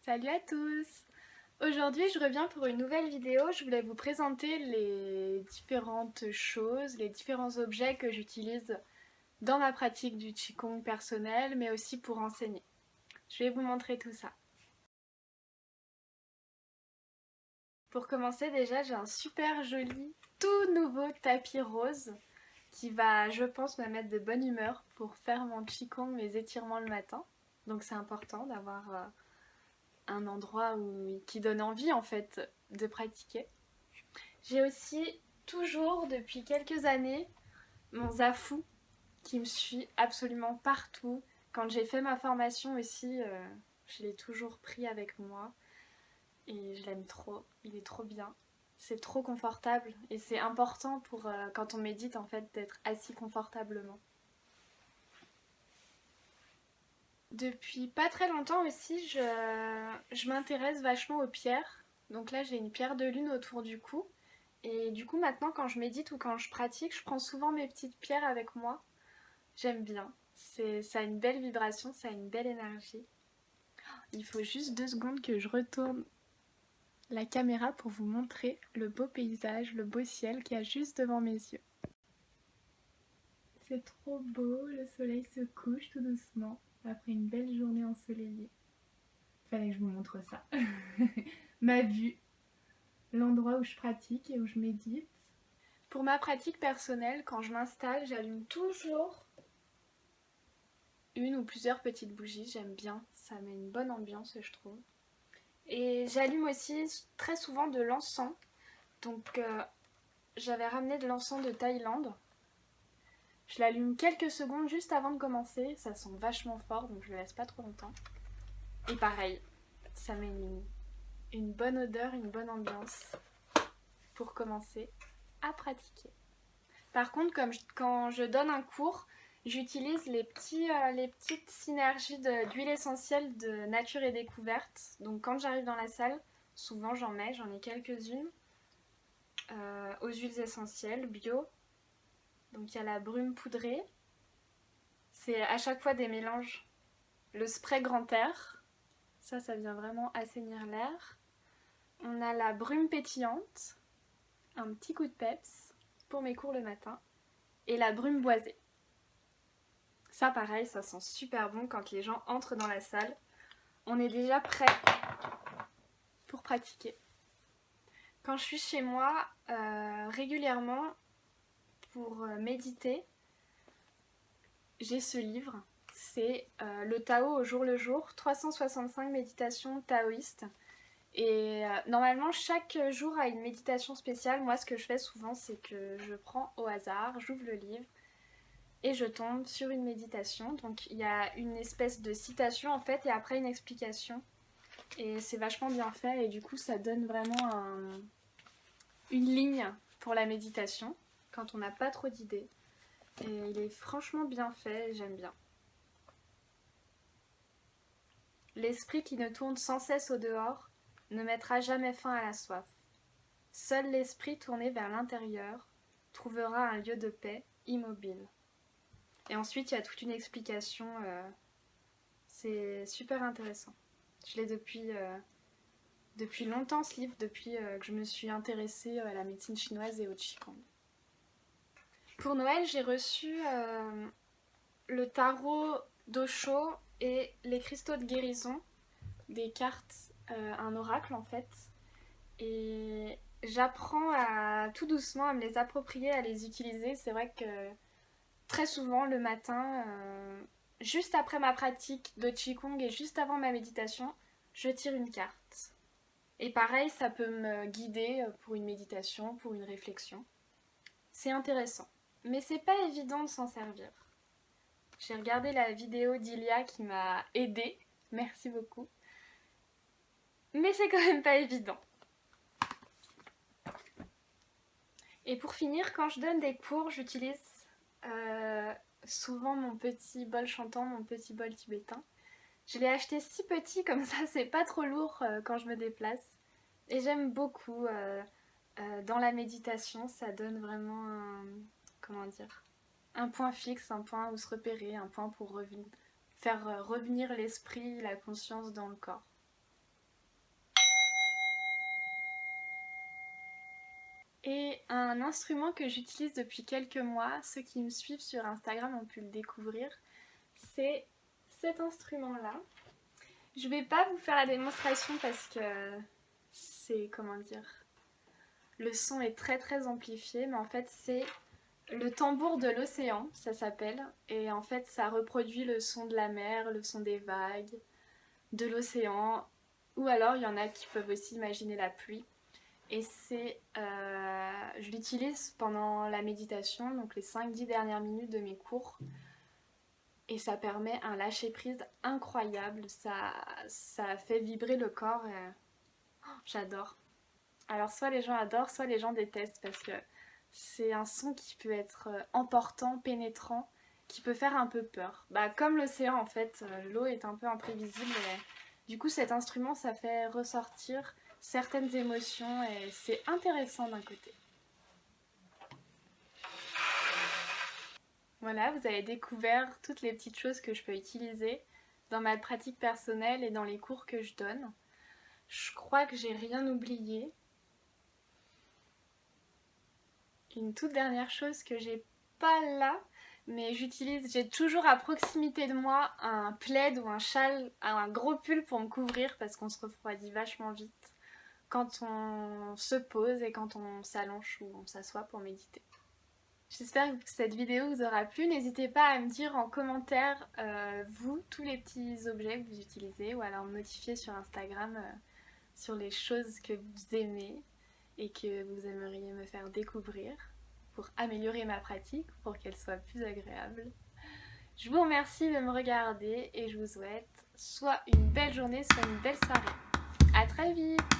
Salut à tous! Aujourd'hui je reviens pour une nouvelle vidéo. Je voulais vous présenter les différentes choses, les différents objets que j'utilise dans ma pratique du Qigong personnel, mais aussi pour enseigner. Je vais vous montrer tout ça. Pour commencer déjà, j'ai un super joli, tout nouveau tapis rose qui va, je pense, me mettre de bonne humeur pour faire mon Qigong, mes étirements le matin. Donc c'est important d'avoir un endroit qui donne envie en fait de pratiquer. J'ai aussi toujours depuis quelques années mon Zafu qui me suit absolument partout. Quand j'ai fait ma formation aussi, je l'ai toujours pris avec moi et je l'aime trop, il est trop bien. C'est trop confortable et c'est important pour quand on médite en fait d'être assis confortablement. Depuis pas très longtemps aussi, je m'intéresse vachement aux pierres. Donc là, j'ai une pierre de lune autour du cou. Et du coup, maintenant, quand je médite ou quand je pratique, je prends souvent mes petites pierres avec moi. J'aime bien. Ça a une belle vibration, ça a une belle énergie. Il faut juste 2 secondes que je retourne la caméra pour vous montrer le beau paysage, le beau ciel qu'il y a juste devant mes yeux. C'est trop beau, le soleil se couche tout doucement après une belle journée ensoleillée. Fallait que je vous montre ça. Ma vue, l'endroit où je pratique et où je médite. Pour ma pratique personnelle, quand je m'installe, j'allume toujours une ou plusieurs petites bougies. J'aime bien, ça met une bonne ambiance, je trouve. Et j'allume aussi très souvent de l'encens. Donc j'avais ramené de l'encens de Thaïlande. Je l'allume quelques secondes juste avant de commencer. Ça sent vachement fort, donc je le laisse pas trop longtemps. Et pareil, ça met une bonne odeur, une bonne ambiance pour commencer à pratiquer. Par contre, quand je donne un cours, j'utilise les petites synergies d'huile essentielle de Nature et Découverte. Donc quand j'arrive dans la salle, souvent j'en ai quelques-unes aux huiles essentielles bio. Donc il y a la brume poudrée. C'est à chaque fois des mélanges. Le spray grand air, ça vient vraiment assainir l'air. On a la brume pétillante, un petit coup de peps pour mes cours le matin. Et la brume boisée. Ça pareil, ça sent super bon quand les gens entrent dans la salle. On est déjà prêt pour pratiquer. Quand je suis chez moi, régulièrement, pour méditer, j'ai ce livre. C'est le Tao au jour le jour, 365 méditations taoïstes. Et normalement, chaque jour a une méditation spéciale. Moi, ce que je fais souvent, c'est que je prends au hasard, j'ouvre le livre, et je tombe sur une méditation. Donc il y a une espèce de citation en fait et après une explication. Et c'est vachement bien fait et du coup ça donne vraiment une ligne pour la méditation quand on n'a pas trop d'idées. Et il est franchement bien fait et j'aime bien. L'esprit qui ne tourne sans cesse au dehors ne mettra jamais fin à la soif. Seul l'esprit tourné vers l'intérieur trouvera un lieu de paix immobile. Et ensuite, il y a toute une explication. C'est super intéressant. Je l'ai depuis longtemps ce livre, depuis que je me suis intéressée à la médecine chinoise et au Qigong. Pour Noël, j'ai reçu le tarot d'Osho et les cristaux de guérison, des cartes, un oracle en fait. Et j'apprends tout doucement à me les approprier, à les utiliser. C'est vrai que très souvent le matin, juste après ma pratique de Qigong et juste avant ma méditation, je tire une carte. Et pareil, ça peut me guider pour une méditation, pour une réflexion. C'est intéressant. Mais c'est pas évident de s'en servir. J'ai regardé la vidéo d'Ilia qui m'a aidée. Merci beaucoup. Mais c'est quand même pas évident. Et pour finir, quand je donne des cours, j'utilise souvent mon petit bol chantant, mon petit bol tibétain. Je l'ai acheté si petit, comme ça c'est pas trop lourd quand je me déplace. Et j'aime beaucoup. Dans la méditation, ça donne vraiment un point fixe, un point où se repérer, un point pour faire revenir l'esprit, la conscience dans le corps. Et un instrument que j'utilise depuis quelques mois, ceux qui me suivent sur Instagram ont pu le découvrir, c'est cet instrument-là. Je vais pas vous faire la démonstration parce que c'est, comment dire, le son est très amplifié, mais en fait c'est le tambour de l'océan, ça s'appelle, et en fait ça reproduit le son de la mer, le son des vagues, de l'océan, ou alors il y en a qui peuvent aussi imaginer la pluie. Et je l'utilise pendant la méditation, donc les 5-10 dernières minutes de mes cours. Et ça permet un lâcher-prise incroyable, ça fait vibrer le corps et j'adore. Alors soit les gens adorent, soit les gens détestent parce que c'est un son qui peut être emportant, pénétrant, qui peut faire un peu peur. Bah, comme l'océan en fait, l'eau est un peu imprévisible et du coup cet instrument ça fait ressortir certaines émotions et c'est intéressant d'un côté. Voilà, vous avez découvert toutes les petites choses que je peux utiliser dans ma pratique personnelle et dans les cours que je donne. Je crois que j'ai rien oublié. Une toute dernière chose que j'ai pas là, mais j'ai toujours à proximité de moi un plaid ou un châle, un gros pull pour me couvrir parce qu'on se refroidit vachement vite quand on se pose et quand on s'allonge ou on s'assoit pour méditer. J'espère que cette vidéo vous aura plu. N'hésitez pas à me dire en commentaire, vous, tous les petits objets que vous utilisez ou alors me notifier sur Instagram sur les choses que vous aimez et que vous aimeriez me faire découvrir pour améliorer ma pratique, pour qu'elle soit plus agréable. Je vous remercie de me regarder et je vous souhaite soit une belle journée, soit une belle soirée. À très vite!